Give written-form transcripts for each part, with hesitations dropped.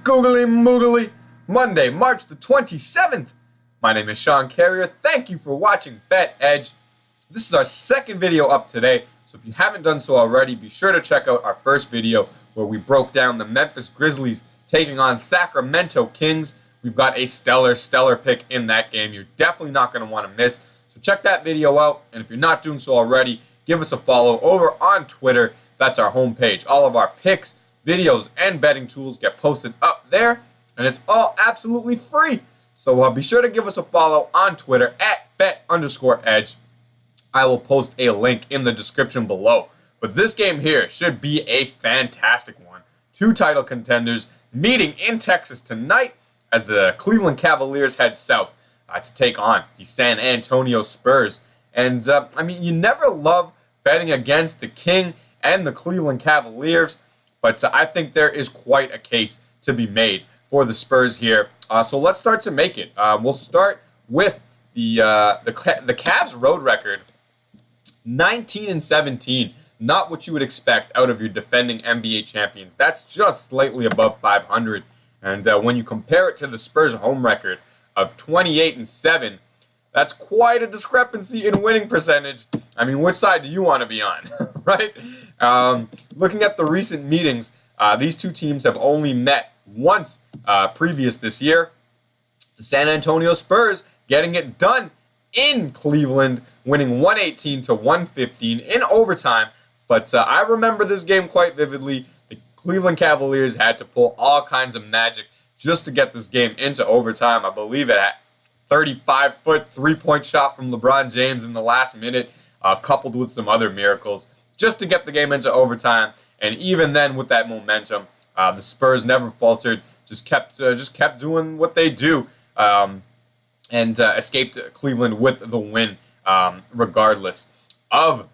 Googly moogly, Monday, March the 27th. My name is Sean Carrier. Thank you for watching Bet Edge. This is our second video up today, so if you haven't done so already, be sure to check out our first video where we broke down the Memphis Grizzlies taking on Sacramento Kings. We've got a stellar pick in that game you're definitely not going to want to miss. So check that video out, and if you're not doing so already, give us a follow over on Twitter. That's our homepage. All of our picks, videos, and betting tools get posted up there, and it's all absolutely free. So be sure to give us a follow on Twitter at bet_edge. I will post a link in the description below. But this game here should be a fantastic one. Two title contenders meeting in Texas tonight as the Cleveland Cavaliers head south to take on the San Antonio Spurs. And, I mean, you never love betting against the King and the Cleveland Cavaliers, but I think there is quite a case to be made for the Spurs here. So let's start to make it. We'll start with the Cavs road record, 19-17. Not what you would expect out of your defending NBA champions. That's just slightly above 500. And when you compare it to the Spurs home record of 28-7, that's quite a discrepancy in winning percentage. I mean, which side do you want to be on, right? Looking at the recent meetings, these two teams have only met once previous this year. The San Antonio Spurs getting it done in Cleveland, winning 118-115 in overtime. But I remember this game quite vividly. The Cleveland Cavaliers had to pull all kinds of magic just to get this game into overtime. I believe it at 35-foot three-point shot from LeBron James in the last minute, coupled with some other miracles, just to get the game into overtime. And even then, with that momentum, the Spurs never faltered, just kept doing what they do, and escaped Cleveland with the win, regardless of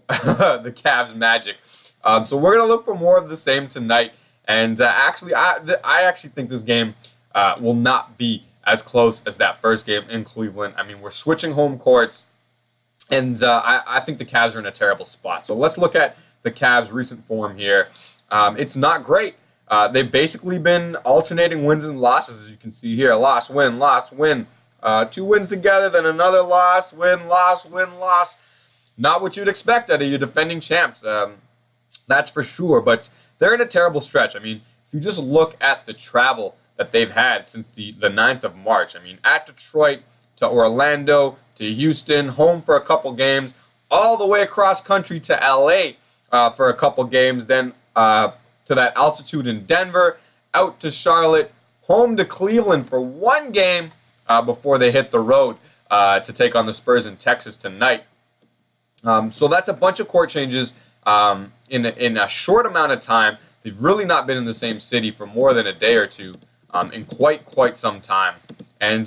the Cavs' magic. So we're gonna look for more of the same tonight. And actually, I actually think this game will not be as close as that first game in Cleveland. I mean, we're switching home courts, and I think the Cavs are in a terrible spot. So let's look at the Cavs' recent form here. It's not great. They've basically been alternating wins and losses, as you can see here. Loss, win, loss, win. 2 wins together, then another loss, win, loss, win, loss. Not what you'd expect out of your defending champs. That's for sure. But they're in a terrible stretch. I mean, if you just look at the travel that they've had since the 9th of March. I mean, at Detroit, to Orlando, to Houston, home for a couple games, all the way across country to LA for a couple games, then to that altitude in Denver, out to Charlotte, home to Cleveland for 1 game before they hit the road to take on the Spurs in Texas tonight. So that's a bunch of court changes in a short amount of time. They've really not been in the same city for more than a day or two in quite some time. And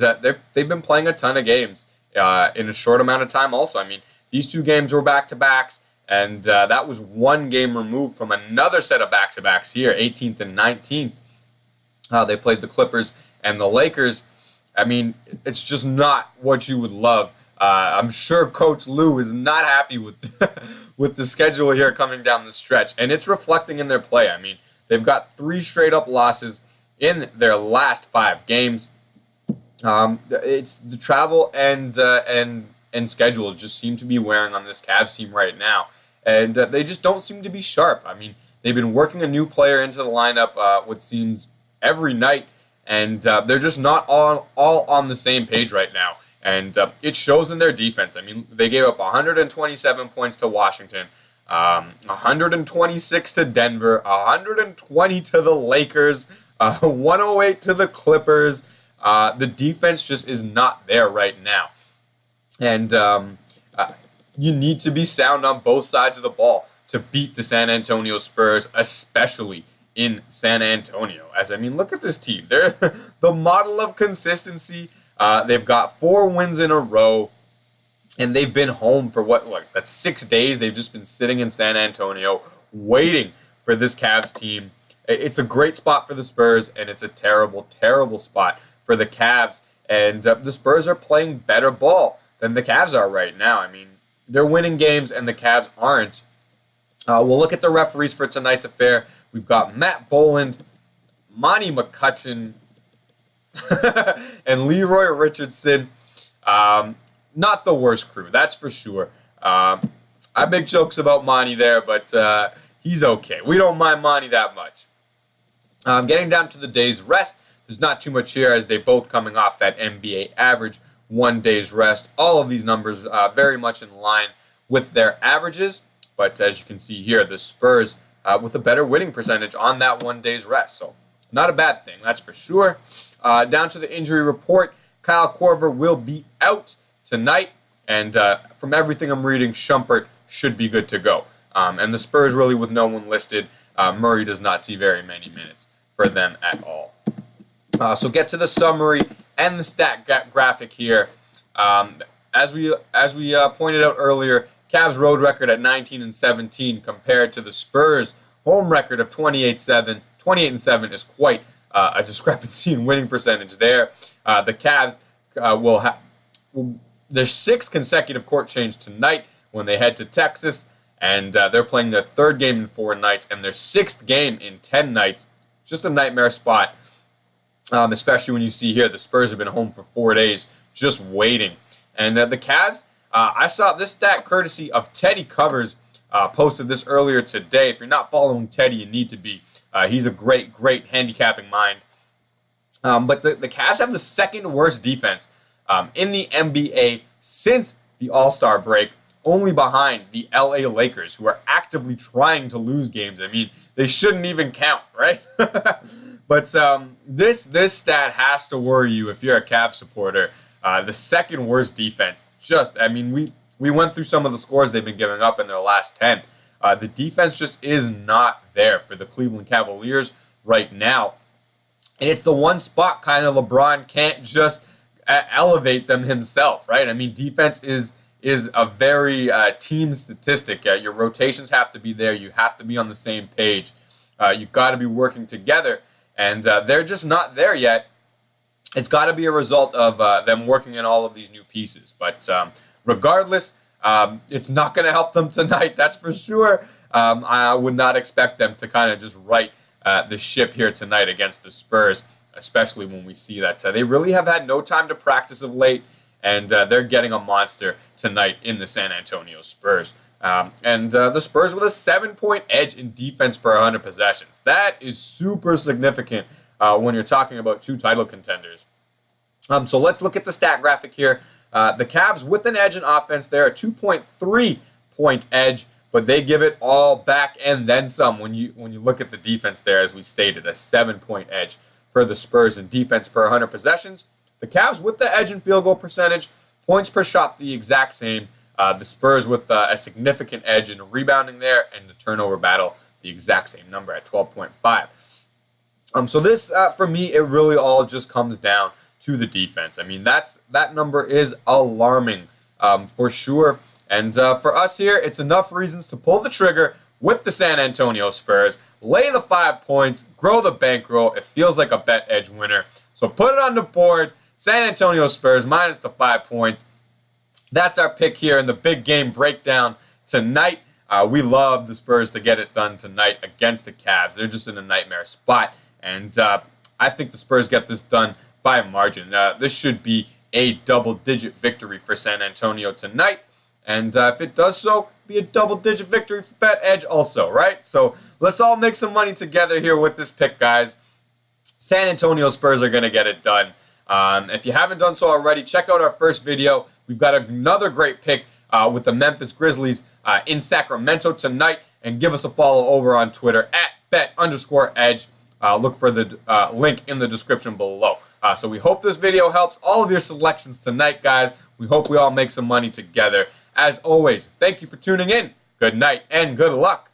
they've been playing a ton of games in a short amount of time also. I mean, these 2 games were back-to-backs, and that was 1 game removed from another set of back-to-backs here, 18th and 19th. They played the Clippers and the Lakers. I mean, it's just not what you would love. I'm sure Coach Lou is not happy with with the schedule here coming down the stretch, and it's reflecting in their play. I mean, they've got 3 straight-up losses in their last 5 games. It's the travel and schedule just seem to be wearing on this Cavs team right now, and they just don't seem to be sharp. I mean, they've been working a new player into the lineup, what seems every night, and they're just not all on the same page right now. And it shows in their defense. I mean, they gave up 127 points to Washington, 126 to Denver, 120 to the Lakers, 108 to the Clippers. The defense just is not there right now. And you need to be sound on both sides of the ball to beat the San Antonio Spurs, especially in San Antonio. As I mean, look at this team. They're the model of consistency. They've got 4 wins in a row, and they've been home for that's 6 days. They've just been sitting in San Antonio waiting for this Cavs team. It's a great spot for the Spurs, and it's a terrible spot for the Cavs. And the Spurs are playing better ball than the Cavs are right now. I mean, they're winning games, and the Cavs aren't. We'll look at the referees for tonight's affair. We've got Matt Boland, Monty McCutcheon and Leroy Richardson, not the worst crew, that's for sure. I make jokes about Monty there, but he's okay. We don't mind Monty that much. Getting down to the day's rest, there's not too much here as they both coming off that NBA average 1 day's rest. All of these numbers very much in line with their averages, but as you can see here, the Spurs with a better winning percentage on that 1 day's rest. So not a bad thing, that's for sure. Down to the injury report, Kyle Korver will be out tonight, and from everything I'm reading, Shumpert should be good to go. And the Spurs really with no one listed, Murray does not see very many minutes for them at all. So get to the summary and the stat graphic here. As we pointed out earlier, Cavs road record at 19-17 compared to the Spurs home record of 28-7. 28-7 is quite a discrepancy in winning percentage there. The Cavs will have their 6th consecutive court change tonight when they head to Texas, and they're playing their 3rd game in 4 nights and their 6th game in 10 nights. Just a nightmare spot. Especially when you see here the Spurs have been home for 4 days just waiting. And the Cavs, I saw this stat courtesy of Teddy Covers, posted this earlier today. If you're not following Teddy, you need to be. He's a great handicapping mind. But the Cavs have the 2nd worst defense in the NBA since the All-Star break, only behind the LA Lakers, who are actively trying to lose games. I mean, they shouldn't even count, right? But this stat has to worry you if you're a Cavs supporter. The 2nd worst defense. I mean, we went through some of the scores they've been giving up in their last 10. The defense just is not there for the Cleveland Cavaliers right now. And it's the one spot kind of LeBron can't just elevate them himself, right? I mean, defense is a very team statistic. Your rotations have to be there. You have to be on the same page. You've got to be working together. And they're just not there yet. It's got to be a result of them working in all of these new pieces. But regardless, it's not going to help them tonight, that's for sure. I would not expect them to kind of just right the ship here tonight against the Spurs, especially when we see that they really have had no time to practice of late, and they're getting a monster tonight in the San Antonio Spurs. And the Spurs with a 7-point edge in defense per 100 possessions. That is super significant when you're talking about 2 title contenders. So let's look at the stat graphic here. The Cavs with an edge in offense, they're a 2.3-point edge, but they give it all back and then some when you look at the defense there, as we stated, a 7-point edge for the Spurs in defense per 100 possessions. The Cavs with the edge in field goal percentage, points per shot the exact same. The Spurs with a significant edge in rebounding there, and the turnover battle the exact same number at 12.5. So this, for me, it really all just comes down to the defense. I mean, that number is alarming for sure. And for us here, it's enough reasons to pull the trigger with the San Antonio Spurs, lay the 5 points, grow the bankroll. It feels like a bet edge winner. So put it on the board. San Antonio Spurs minus the 5 points. That's our pick here in the big game breakdown tonight. We love the Spurs to get it done tonight against the Cavs. They're just in a nightmare spot. And I think the Spurs get this done by a margin. This should be a double-digit victory for San Antonio tonight. And if it does so, be a double-digit victory for Bet Edge also, right? So let's all make some money together here with this pick, guys. San Antonio Spurs are going to get it done. If you haven't done so already, check out our first video. We've got another great pick with the Memphis Grizzlies in Sacramento tonight. And give us a follow over on Twitter at bet_edge. Look for the link in the description below. So we hope this video helps all of your selections tonight, guys. We hope we all make some money together. As always, thank you for tuning in. Good night and good luck.